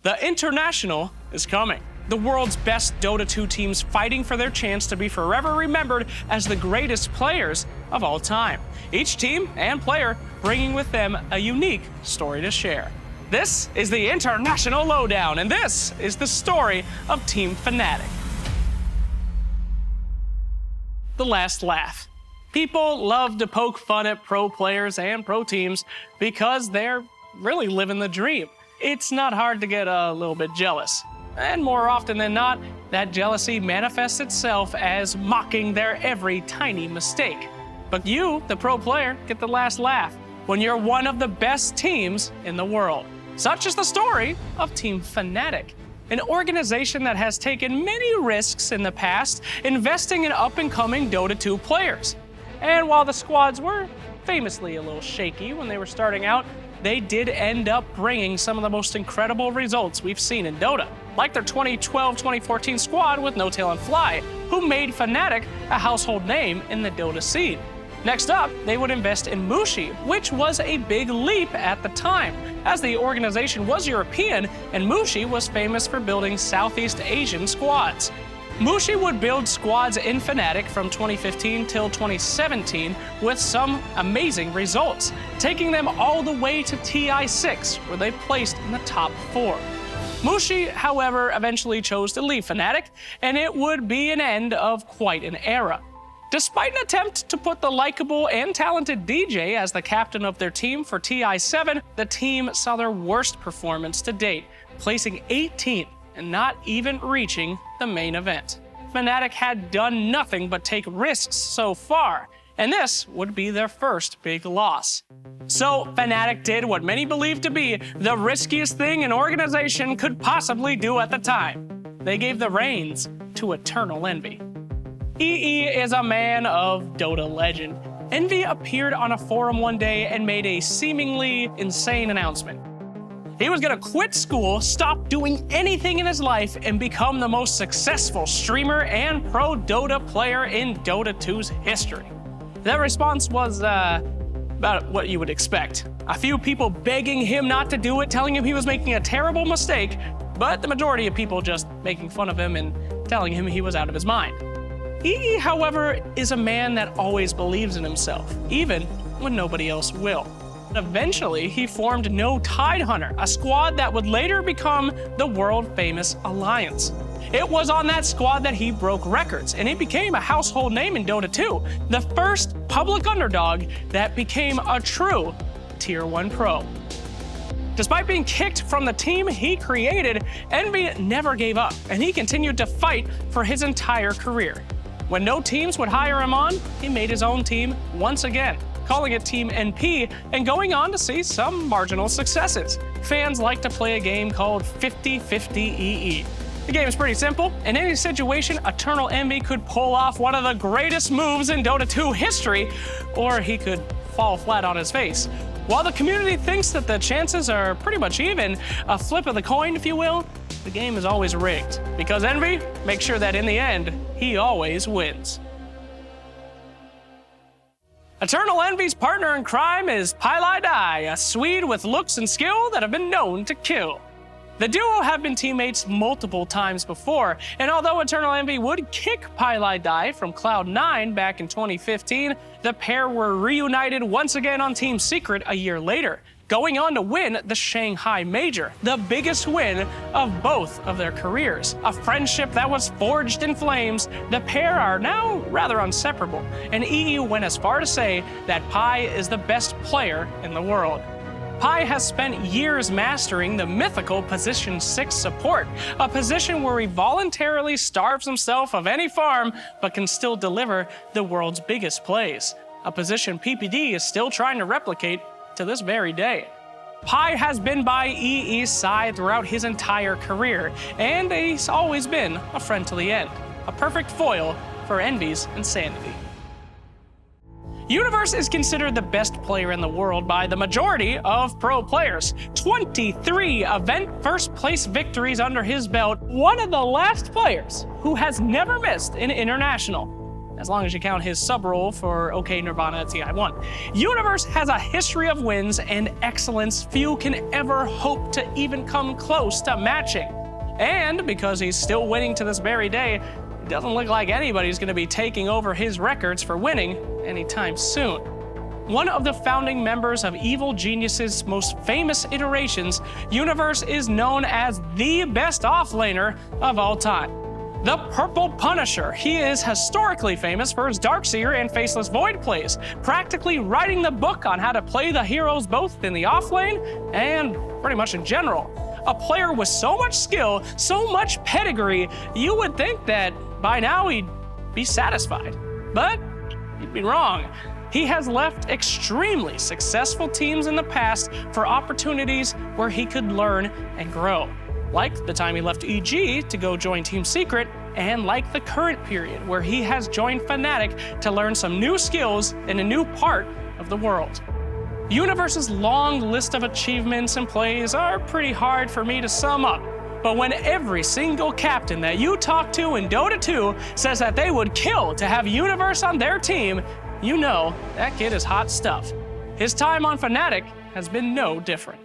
The International is coming. The world's best Dota 2 teams fighting for their chance to be forever remembered as the greatest players of all time. Each team and player bringing with them a unique story to share. This is the International Lowdown, and this is the story of Team Fnatic. The last laugh. People love to poke fun at pro players and pro teams because they're really living the dream. It's not hard to get a little bit jealous. And more often than not, that jealousy manifests itself as mocking their every tiny mistake. But you, the pro player, get the last laugh when you're one of the best teams in the world. Such is the story of Team Fnatic, an organization that has taken many risks in the past, investing in up-and-coming Dota 2 players. And while the squads were famously a little shaky when they were starting out, they did end up bringing some of the most incredible results we've seen in Dota, like their 2012-2014 squad with No Tail and Fly, who made Fnatic a household name in the Dota scene. Next up, they would invest in Mushi, which was a big leap at the time, as the organization was European and Mushi was famous for building Southeast Asian squads. Mushi would build squads in Fnatic from 2015 till 2017 with some amazing results, taking them all the way to TI6, where they placed in the top 4. Mushi, however, eventually chose to leave Fnatic, and it would be an end of quite an era. Despite an attempt to put the likable and talented DJ as the captain of their team for TI7, the team saw their worst performance to date, placing 18th and not even reaching the main event. Fnatic had done nothing but take risks so far, and this would be their first big loss. So Fnatic did what many believed to be the riskiest thing an organization could possibly do at the time. They gave the reins to Eternal Envy. EE is a man of Dota legend. Envy appeared on a forum one day and made a seemingly insane announcement. He was gonna quit school, stop doing anything in his life, and become the most successful streamer and pro Dota player in Dota 2's history. The response was, about what you would expect. A few people begging him not to do it, telling him he was making a terrible mistake, but the majority of people just making fun of him and telling him he was out of his mind. EE, however, is a man that always believes in himself, even when nobody else will. Eventually, he formed No Tidehunter, a squad that would later become the world-famous Alliance. It was on that squad that he broke records, and it became a household name in Dota 2, the first public underdog that became a true Tier 1 pro. Despite being kicked from the team he created, Envy never gave up, and he continued to fight for his entire career. When no teams would hire him on, he made his own team once again, calling it Team NP, and going on to see some marginal successes. Fans like to play a game called 50-50 EE. The game is pretty simple. In any situation, Eternal Envy could pull off one of the greatest moves in Dota 2 history, or he could fall flat on his face. While the community thinks that the chances are pretty much even, a flip of the coin, if you will, the game is always rigged, because Envy makes sure that in the end, he always wins. Eternal Envy's partner in crime is Pylai Dai, a Swede with looks and skill that have been known to kill. The duo have been teammates multiple times before, and although Eternal Envy would kick Pylai Dai from Cloud9 back in 2015, the pair were reunited once again on Team Secret a year later, going on to win the Shanghai Major, the biggest win of both of their careers. A friendship that was forged in flames, the pair are now rather inseparable, and EE went as far to say that Pi is the best player in the world. Pi has spent years mastering the mythical Position 6 support, a position where he voluntarily starves himself of any farm but can still deliver the world's biggest plays, a position PPD is still trying to replicate to this very day. Pi has been by EE's side throughout his entire career, and he's always been a friend to the end, a perfect foil for Envy's insanity. Universe is considered the best player in the world by the majority of pro players. 23 event first place victories under his belt, one of the last players who has never missed an international. as long as you count his sub-role for OK Nirvana at TI1. Universe has a history of wins and excellence few can ever hope to even come close to matching. And because he's still winning to this very day, it doesn't look like anybody's going to be taking over his records for winning anytime soon. One of the founding members of Evil Genius's most famous iterations, Universe is known as the best offlaner of all time. The Purple Punisher. He is historically famous for his Darkseer and Faceless Void plays, practically writing the book on how to play the heroes both in the offlane and pretty much in general. A player with so much skill, so much pedigree, you would think that by now he'd be satisfied. But you'd be wrong. He has left extremely successful teams in the past for opportunities where he could learn and grow. Like the time he left EG to go join Team Secret, and like the current period where he has joined Fnatic to learn some new skills in a new part of the world. Universe's long list of achievements and plays are pretty hard for me to sum up, but when every single captain that you talk to in Dota 2 says that they would kill to have Universe on their team, you know that kid is hot stuff. His time on Fnatic has been no different.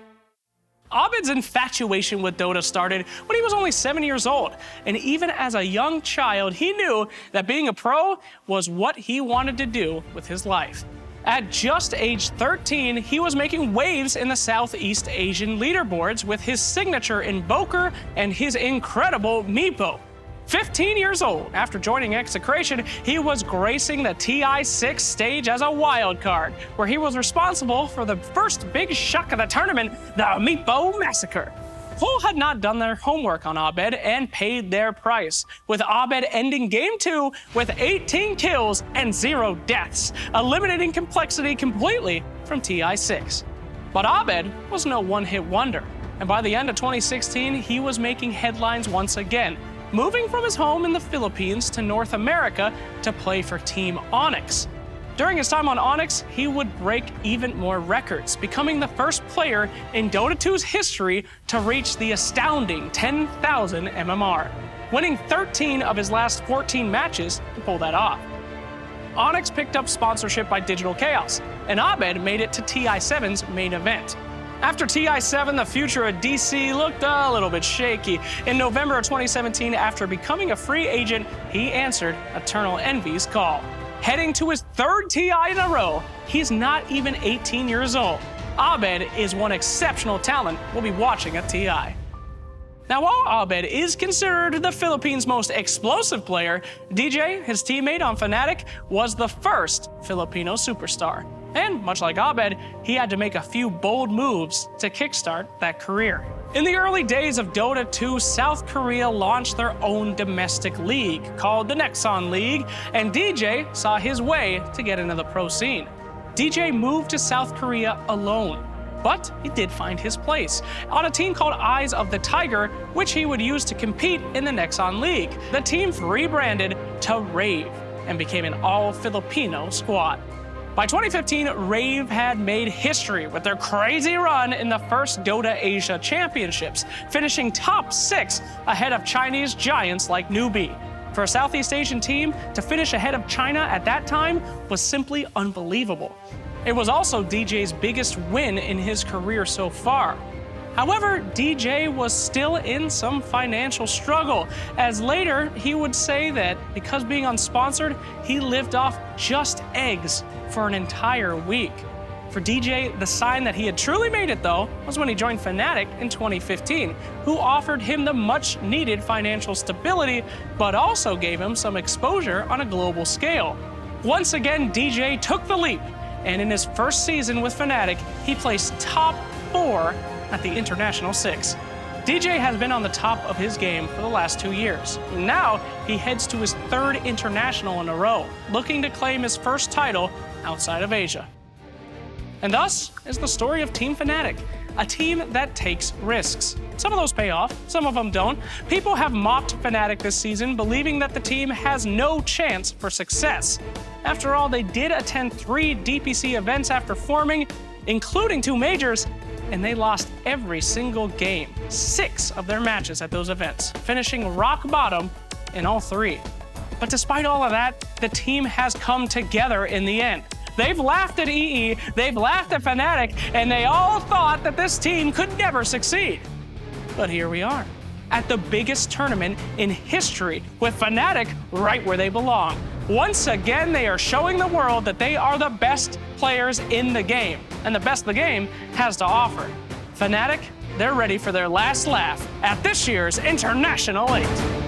Abed's infatuation with Dota started when he was only 7 years old, and even as a young child, he knew that being a pro was what he wanted to do with his life. At just age 13, he was making waves in the Southeast Asian leaderboards with his signature Invoker and his incredible Meepo. 15 years old, after joining Execration, he was gracing the TI6 stage as a wild card, where he was responsible for the first big shock of the tournament, the Meepo Massacre. Hull had not done their homework on Abed and paid their price, with Abed ending Game 2 with 18 kills and 0 deaths, eliminating complexity completely from TI6. But Abed was no one-hit wonder, and by the end of 2016, he was making headlines once again, moving from his home in the Philippines to North America to play for Team Onyx. During his time on Onyx, he would break even more records, becoming the first player in Dota 2's history to reach the astounding 10,000 MMR, winning 13 of his last 14 matches to pull that off. Onyx picked up sponsorship by Digital Chaos, and Abed made it to TI7's main event. After TI7, the future of DC looked a little bit shaky. In November of 2017, after becoming a free agent, he answered Eternal Envy's call. Heading to his third TI in a row, he's not even 18 years old. Abed is one exceptional talent we'll be watching at TI. Now, while Abed is considered the Philippines' most explosive player, DJ, his teammate on Fnatic, was the first Filipino superstar. And much like Abed, he had to make a few bold moves to kickstart that career. In the early days of Dota 2, South Korea launched their own domestic league called the Nexon League, and DJ saw his way to get into the pro scene. DJ moved to South Korea alone, but he did find his place on a team called Eyes of the Tiger, which he would use to compete in the Nexon League. The team rebranded to Rave and became an all-Filipino squad. By 2015, Rave had made history with their crazy run in the first Dota Asia Championships, finishing top 6 ahead of Chinese giants like Newbie. For a Southeast Asian team to finish ahead of China at that time was simply unbelievable. It was also DJ's biggest win in his career so far. However, DJ was still in some financial struggle, as later he would say that because being unsponsored, he lived off just eggs for an entire week. For DJ, the sign that he had truly made it, though, was when he joined Fnatic in 2015, who offered him the much-needed financial stability, but also gave him some exposure on a global scale. Once again, DJ took the leap, and in his first season with Fnatic, he placed top 4 at the International 6. DJ has been on the top of his game for the last 2 years. Now, he heads to his 3rd international in a row, looking to claim his first title outside of Asia. And thus is the story of Team Fnatic, a team that takes risks. Some of those pay off, some of them don't. People have mocked Fnatic this season, believing that the team has no chance for success. After all, they did attend 3 DPC events after forming, including 2 majors, and they lost every single game, 6 of their matches at those events, finishing rock bottom in all 3. But despite all of that, the team has come together in the end. They've laughed at EE, they've laughed at Fnatic, and they all thought that this team could never succeed. But here we are, at the biggest tournament in history, with Fnatic right where they belong. Once again, they are showing the world that they are the best players in the game, and the best the game has to offer. Fnatic, they're ready for their last laugh at this year's International 8.